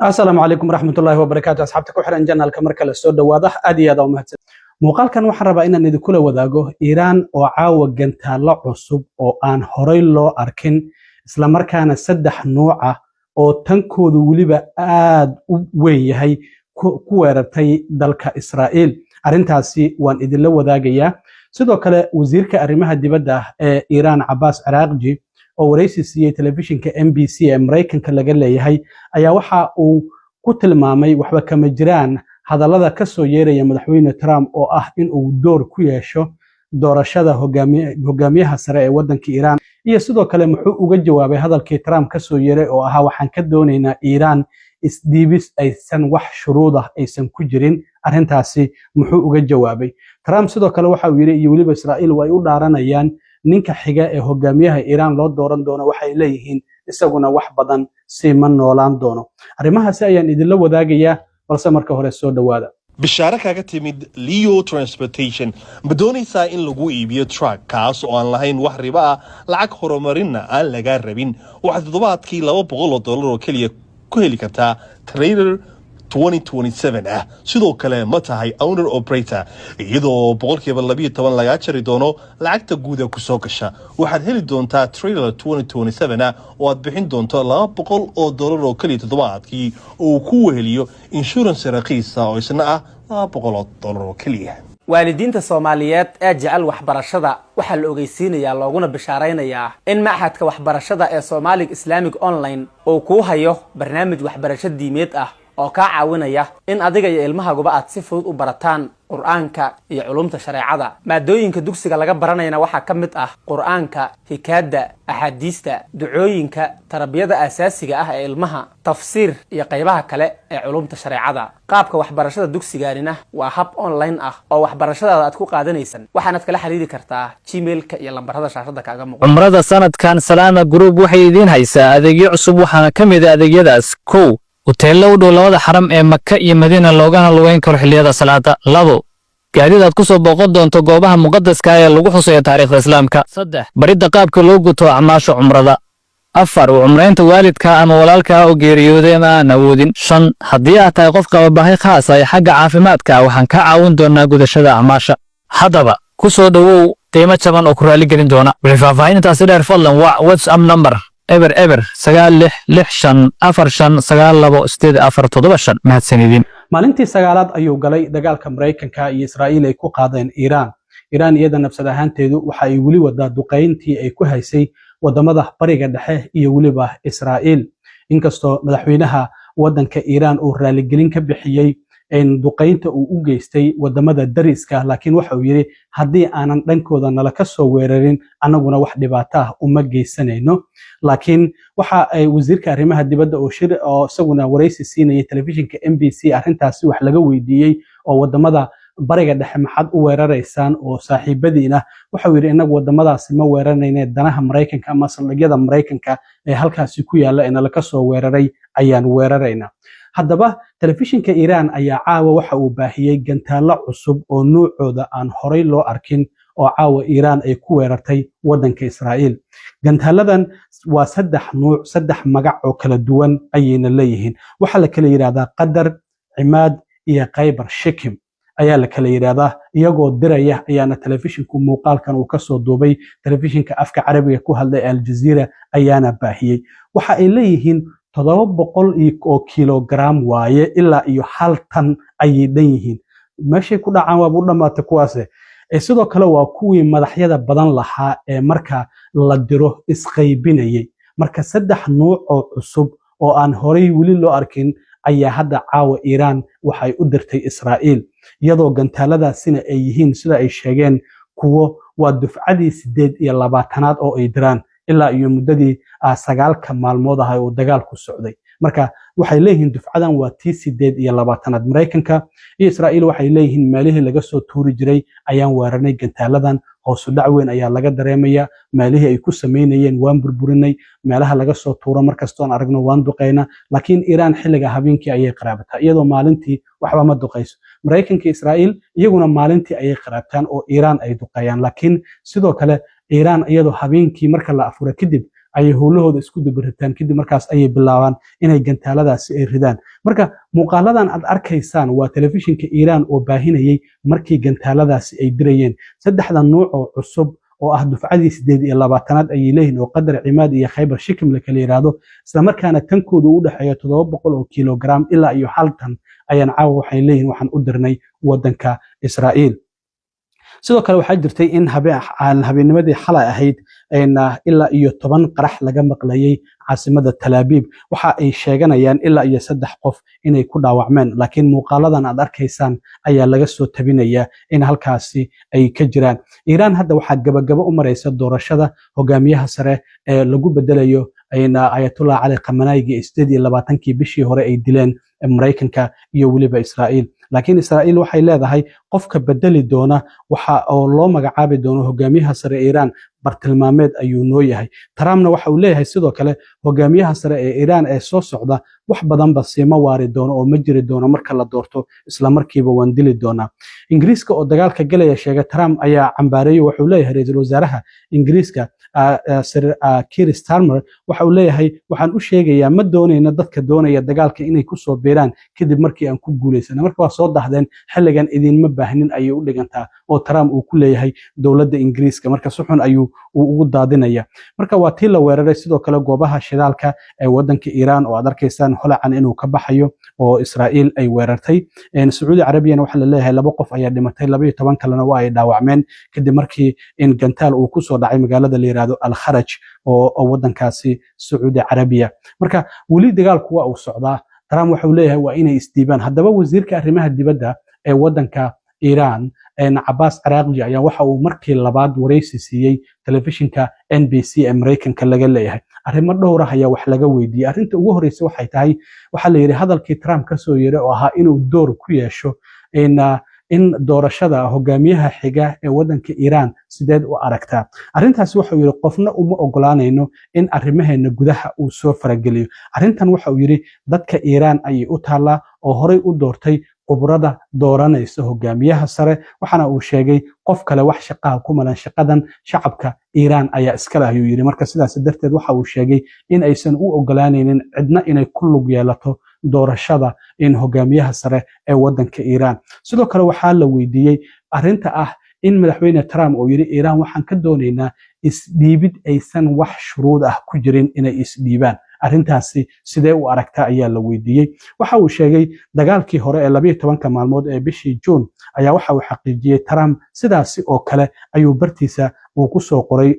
السلام عليكم ورحمة الله وبركاته أصحابتك وحرن جنة الكمركة للسود واضح أدي هذا ومهتم muuqaal kan waxaan rabaa inaan idin kula wadaago Iiraan oo caawa gantaalo cusub oo aan horey loo arkin isla markaana saddex nooc ah oo tankoodu waliba aad u weyn yahay ku weerartay dalka Israa'iil arintaasi waan idin la wadaagayaa sidoo kale wasiirka arrimaha dibadda ee Iiraan Abbas Araghchi oo wareysi siiyay telefishinka MBC ee Mareykanka laga leeyahay ayaa waxa uu ku tilmaamay waxba kama jiraan hadallada ka soo yeeraya madaxweyne Trump oo ah in uu door ku yeesho doorashada hogaamiyaha sare ee wadanka Iiraan iyo sidoo kale muxuu uga jawaabay hadalkii Trump ka soo yeeray oo ahaa waxaan ka doonaynaa Iiraan isdiibis aysan wax shuruud ah aysan ku jirin arintaasi muxuu uga jawaabay Trump sidoo kale waxa uu yiri iyo waliba Israa'iil way u dhaaranayaan ninka xiga ee hogaamiyaha Iiraan loo dooran doono waxay leeyihiin isaguna wax badan si ma noolaan doono arrimahaasi ayaan idin la wadaagayaa balse marka hore soo dhawaada bishaara kaga timid Leo Transportation ma doonaysaa in lagu iibiyo truck kaas oo aan lahayn wax riba ah lacag horumarinna aan laga rabin waxaad toddobaadkii $200 oo kaliya ku heli kartaa trailer 2027 ah sidoo kale ma tahay owner operator iyadoo boqolkiiba 12 laga jari doono lacagta guud ee ku soo gasha waxaad heli doontaa trailer 2027 ah oo aad bixin doonto $200 oo kaliya toddobaadkii oo ku weheliyo insurance raqiis ah oo isna ah $200 oo kaliya waalidiinta Soomaaliyeed ee jecel waxbarashada waxa la ogeysiinayaa looguna bishaareynayaa in maxadka waxbarashada ee Somali Islamic Online oo ku hayo barnaamij waxbarasho diimeed ah oo ka caawinaya in adiga iyo ilmahaaguba aad si fudud u barataan quraanka iyo culumta shareecada maadooyinka dugsiga laga baranayna waxa ka mid ah quraanka hikaada ahadiista ducooyinka tarbiyada asaasiga ah ee ilmaha tafsiir iyo qaybaha kale ee culumta shareecada qaabka waxbarashada dugsigaanina waa hab online ah oo waxbarashada aad ku qaadanaysan waxaad kala xiriiri kartaa gmail-ka iyo lambarada shaashada kaaga muuqda umrada sanadkan Salama Group waxay idin haysaa adeegyo cusub waxaana kamid ah adeegyadaas hoteello u dhow labada xaram ee Makka iyo Madiina loogana lugeyn karo xilliyada salaada 2 gaadiid aad ku soo booqan doonto goobaha muqaddaska ah ee lagu xusayo taariikhda islaamka 3 baridda qaabka loo guto acmaasha umrada 4 umreynta waalidka ama walaalka oo geeriyooday ama aan awoodin 5 haddii aad tahay qof qaba baahi khaas ah xagga caafimaadka waxaan ka caawin doonaa gudashada acmaasha haddaba ku soo dhawow qiimo jaban oo ku raali gelin doona wixii dheer fadlan WhatsApp number eber 9645459284 mahadsanidin maalintii sagaalaad ayuu galay dagaalka Mareykanka iyo Israa'iil ay ku qaadeen Iiraan iyada nafsad ahaanteedu waxa ay wali wada duqeyntii ay ku haysay wadamada bariga dhexe iyo waliba Israa'iil inkastoo madaxweynaha wadanka Iiraan uu raali gelin ka bixiyay in duqeynta uu u geystay wadamada dariska laakiin waxa uu yiri hadii aanan dhankooda nala ka soo weerarin anaguna wax dhibaato ah uma geysanayno laakiin waxa ay wasiirka arrimaha dibadda oo isaguna wareysi siinayay telefishinka MBC arintaasi wax laga weydiiyay oo wadamada bariga dhexe maxad u weeraraysaan oo saaxiibadiina waxa uu yiri inagu wadamadaasi ma weeranayna danaha Mareykanka ama saldhigyada Mareykanka ee halkaasi ku yaala in la ka soo weeraray ayaan weeraraynaa haddaba telefishinka Iiraan ayaa caawa waxa uu baahiyay gantaalo cusub oo nuucooda aan horey loo arkin oo caawa Iiraan ay ku weerartay wadanka Israa'iil gantaaladan waa saddex magac oo kala duwan ayayna leeyihiin waxa la kala yiraahdaa Qadar Imaad iyo Khaybar Shikim ayaa la kala yiraahdaa iyagoo diraya ayaana telefishinku muuqaalkan uu ka soo duubay telefishinka afka Carabiga ku hadlay Al Jazeera ayaana baahiyay waxa ay leeyihiin 700 oo kilogram waaye ilaa iyo 1 tan ayay dhan yihiin meeshay ku dhacaan waa u dhamaatay kuwaas sidoo kale waa kuwii madaxyada badan lahaa ee marka la diro isqaybinayay marka saddex nooc oo cusub oo aan horey wali loo arkin ayaa hadda caawa Iiraan waxay u dirtay Israa'iil iyadoo gantaaladaasina ay yihiin sida ay sheegeen kuwo waa dufcadii 28aad oo ay diraan ilaa iyo muddadii 9 maalmood ah oo dagaalku socday marka waxay leeyihiin dufcadan waa tii 28aad Mareykanka iyo Israa'iil waxay leeyihiin meelihii laga soo tuuri jiray ayaan weeraray gantaaladan hoos u dhac weyn ayaa laga dareemaya meelihii ay ku sameynayeen waan burburinay meelaha laga soo tuuro markastoo aan aragno waan duqeyna laakiin Iiraan xilliga habeenkii ayay qaraabtaa iyadoo maalintii waxba ma duqeyso Mareykanka iyo Israa'iil iyaguna maalintii ayay qaraabtaan oo Iiraan ay duqeeyaan laakiin sidoo kale Iiraan iyadoo habeenkii marka la afuro kadib ayay howlahooda isku dubaritaan kadib markaas ayay bilaabaan inay gantaaladaasi ay ridaan marka muuqaaladan aad arkaysaan waa telefishinka Iiraan oo baahinayay markii gantaaladaasi ay dirayeen saddexda nooc oo cusub oo ah dufcadii 28aad ayay leeyihiin oo qadar cimaad iyo khaybar shikim la kala yiraahdo isla markaana tankoodu u dhaxeeyo 700 oo kilogram ilaa iyo 1 tan ayaan caawa waxay leeyihiin waxaan u dirnay wadanka Israa'iil sidoo kale waxaa jirtay in habeennimadii xalay ahayd ilaa iyo 10 qarax laga maqlayay caasimada Tel Aviv waxa ay sheeganayaan ilaa iyo 3 qof inay ku dhaawacmeen laakiin muuqaaladan aad arkaysaan ayaa laga soo tabinaya in halkaasi ay ka jiraan Iiraan hadda waxa gabagabo u mareysa doorashada hogaamiyaha sare ee lagu bedelayo Ayatollah Ali Khamenei 28kii bishii hore ay dileen Mareykanka iyo waliba Israa'iil laakiin Israa'iil waxay leedahay qofka bedeli doona waxa oo loo magacaabi doono hogaamiyaha sare ee Iiraan bartilmaameed ayuu noo yahay Trumpna waxa uu leeyahay sidoo kale hogaamiyaha sare ee Iiraan ee soo socda wax badan ba siima waari doono oo ma jiri doono marka la doorto isla markiiba waan dili doona Ingiriiska oo dagaalka galaya sheegay Trump ayaa cambaareeyay wuxuu leeyahay ra'iisul wasaaraha Ingiriiska Sir Keir Starmer waxa uu leeyahay waxaan u sheegayaa ma doonayna dadka doonaya dagaalka inay ku soo beeraan kadib markii aan ku guuleysano marka waa soo dahdeen xilligan idin ma baahnin ayay u dhigantaa oo Trump uu ku leeyahay dawladda Ingiriiska marka suxun ayuu ugu daadinaya marka waa tii la weeraray sidoo kale goobaha shidaalka ee wadanka Iiraan oo aad arkaysaan holacan inuu ka baxayo oo Israa'iil ay weerartay Sacuudi Arabiyana waxa la leeyahay 2 qof ayaa dhimatay 12 kalena waa ay dhaawacmeen kadib markii in gantaal uu ku soo dhacay magaalada la yiraahdo Al-Kharaj oo wadankaasi Sacuudi Arabiya marka wali dagaalku waa uu socdaa Trump waxa uu leeyahay waa inay isdiibaan haddaba wasiirka arrimaha dibadda ee wadanka Iiraan Abbas Araghchi ayaa waxa uu markii labaad wareysi siiyay telefishinka NBC ee Mareykanka laga leeyahay arrimo dhowr ah ayaa wax laga weydiiyay arrinta ugu horeysa waxay tahay waxa la yiri hadalkii Trump ka soo yeeray oo ahaa inuu door ku yeesho in doorashada hogaamiyaha xiga ee wadanka Iiraan sideed u aragtaa arrintaas waxa uu yiri qofna uma ogolaanayno in arrimaheena gudaha uu soo farageliyo arrintan waxa uu yiri dadka Iiraan ay u taala oo horey u doortay qubrada dooranaysa hogaamiyaha sare waxana uu sheegay qof kale wax shaqo ku malan shaqadan shacabka Iiraan ayaa iska leh ayuu yiri marka sidaas darteed waxa uu sheegay in aysan u ogolaanaynin cidna inay ku lug yeelato doorashada in hogaamiyaha sare ee wadanka Iiraan sidoo kale waxa la weydiiyay arrinta ah in madaxweyne Trump uu yiri Iiraan waxaan ka doonaynaa isdhiibid aysan wax shuruud ah ku jirin inay isdhiibaan arrintaasi sidee u aragtaa ayaa la weydiiyay waxa uu sheegay dagaalkii hore ee 12 maalmood ee bishii June ayaa waxa uu xaqiijiyay Trump sidaasi oo kale ayuu bartiisa uu ku soo qoray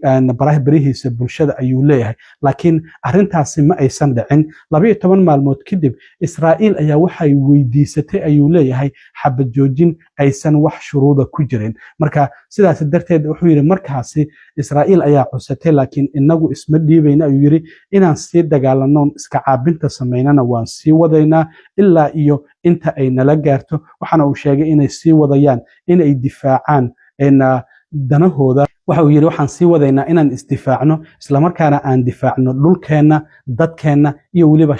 barihiisa bulshada ayuu leeyahay laakiin arrintaasi ma aysan dhicin 12 maalmood kadib Israa'iil ayaa waxay weydiisatay ayuu leeyahay xabad joojin aysan wax shuruuda ku jirin marka sidaas darteed wuxuu yiri markaasi Israa'iil ayaa cusatay laakiin inagu isma dhiibayna ayuu yiri inaan sii dagaalano iska caabinta sameynana waan sii wadaynaa ilaa iyo inta ay nala gaarto waxana uu sheegay inay sii wadayaan inay difaacaan danahooda waxa uu yiri waxaan sii wadaynaa inaan isdifaacno isla markaana aan difaacno dhulkeena dadkeena iyo waliba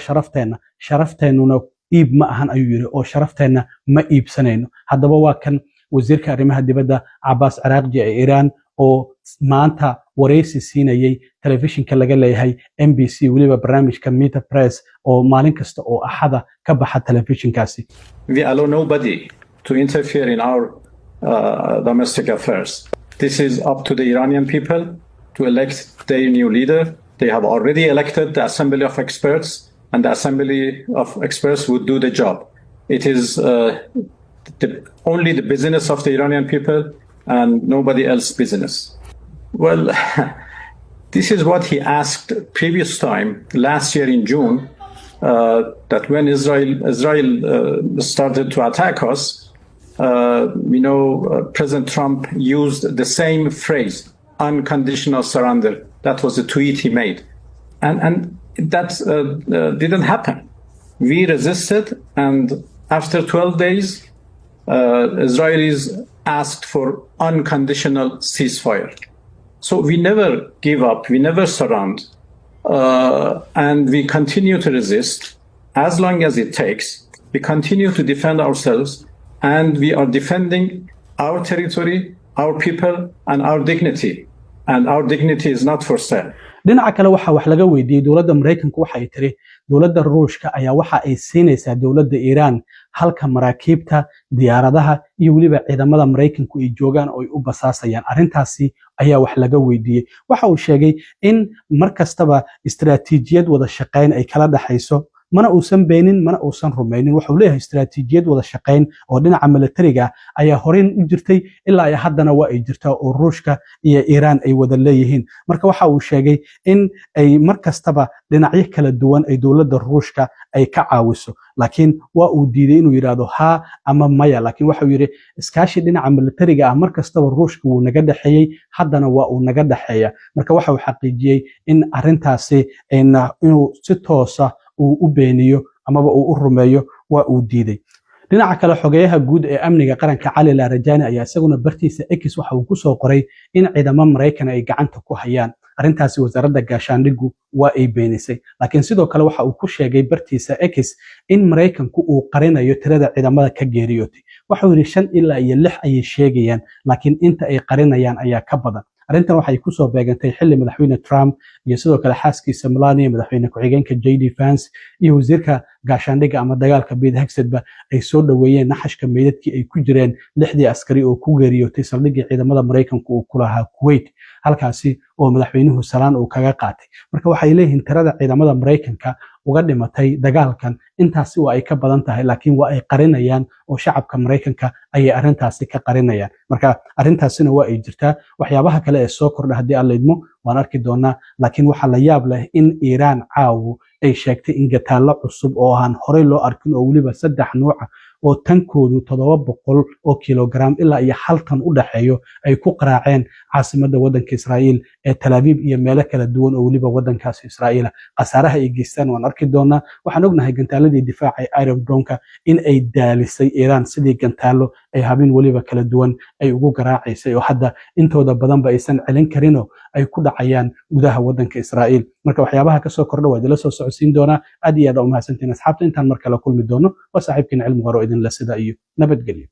sharafteenuna iib ma ahan ayuu yiri oo sharafteena ma iibsanayno haddaba waa kan wasiirka arrimaha dibadda Abbas Araghchi ee Iiraan oo maanta wareysi siinayay telefishinka laga leeyahay NBC waliba barnaamijka Meet the Press oo maalin kasta oo axada ka baxa telefishinkaasi We allow nobody to interfere in our domestic affairs. This is up to the Iranian people to elect their new leader. They have already elected the assembly of experts, and the assembly of experts would do the job. It is only the business of the Iranian people and nobody else's business. Well, this is what he asked previous time, last year in June, that when Israel started to attack us, President Trump used the same phrase, unconditional surrender. That was a tweet he made. And that didn't happen. We resisted, and after 12 days, Israelis asked for unconditional ceasefire. So we never give up, we never surrender, and we continue to resist as long as it takes. We continue to defend ourselves, and we are defending our territory, our people, and our dignity. And our dignity is not for sale. dhinaca kale waxa wax laga weydiiyey dowladda Mareykanku waxa ay tiri dowladda Ruushka ayaa waxa ay siinaysaa dowladda Iiraan halka maraakiibta diyaaradaha iyo waliba ciidamada Mareykanku ay joogaan oo ay u basaasayaan arrintaasi ayaa wax laga weydiiyey waxa uu sheegay in markastaba istiraatiijiyad wada shaqeyn ay kala dhaxayso mana uusan beenin mana uusan rumaynin wuxuu leeyahay istiraatiijiyad wada shaqeyn oo dhinaca militariga ayaa horeen u jirtay ilaa ay haddana waa ay jirtaa oo Ruushka iyo Iiraan ay wada leeyihiin marka waxa uu sheegay in ay markastaba dhinacyo kala duwan ay dowladda Ruushka ay ka caawiso laakiin waa uu diiday inuu yiraahdo ha ama maya laakiin waxa uu yiri iskaashi dhinaca militariga ah markastaba Ruushka wuu naga dhaxeeyay haddana waa uu naga dhaxeeya marka waxa uu xaqiijiyay in arrintaasi inuu si toos ah uu u beeniyo amaba uu u rumeeyo waa uu diiday dhinaca kale xogeyaha guud ee amniga qaranka Cali Laarajani ayaa isaguna bartiisa X waxa uu ku soo qoray in ciidamada Mareykan ay gacanta ku hayaan arrintaasi wasaaradda gaashaandhigu waa ay beenisay laakiin sidoo kale waxa uu ku sheegay bartiisa X in Mareykanku uu qarinayo tirada ciidamada ka geeriyootay waxa uu yiri 5 ilaa 6 ay sheegayaan laakiin inta ay qarinayaan ayaa ka badan arrintan waxay ku soo beegantay xilli madaxweyne Trump iyo sidoo kale xaaskiisa Melania madaxweyne ku-xigeenka JD Vance iyo wasiirka gaashaandhiga ama dagaalka Pete Hegseth ay soo dhaweeyeen naxashka meydadkii ay ku jireen 6 askari oo ku geeriyootay saldhiggii ciidamada Mareykanku uu ku lahaa Kuwait halkaasi oo madaxweynuhu salaan uu kaga qaatay marka waxay leeyihiin tirada ciidamada Mareykanka uga dhimatay dagaalkan intaasi waa ay ka badan tahay laakiin waa ay qarinayaan oo shacabka Mareykanka ay arrintaasi ka qarinayaan marka arrintaasina waa ay jirtaa waxyaabaha kale ee soo kordha hadii aan leedmo waan arki doonaa laakiin waxa la yaab leh in Iiraan caawu ay sheegtay in gataalo cusub oo aan horey loo arkin oo waliba 3 nooc oo tankoodu 700 oo kilogram ilaa iyo 1 tan u dhaxeeyo ay ku qaraaceen caasimadda waddanka Israa'iil ee Tel Aviv iyo meelo kala duwan oo waliba waddankaas Israa'iil qasaaraha ay geystaan waan arki doonaa waxaan ognahay gantaaladii difaaca ee Iron Dome in ay daalisay Iiraan sidii gantaalo ay habeen waliba kala duwan ay ugu garaacaysay oo hadda intooda badan ba aysan celin karin oo ay ku dhacayaan gudaha waddanka Israa'iil marka waxyaabaha ka soo kordha waa idin la soo socodsiin doonaa aad iyo aad u mahadsantiin asxaabta intaan mar kale kulmi doono waa saaxiibkiina cilmi qoro idin la sida iyo nabadgelyo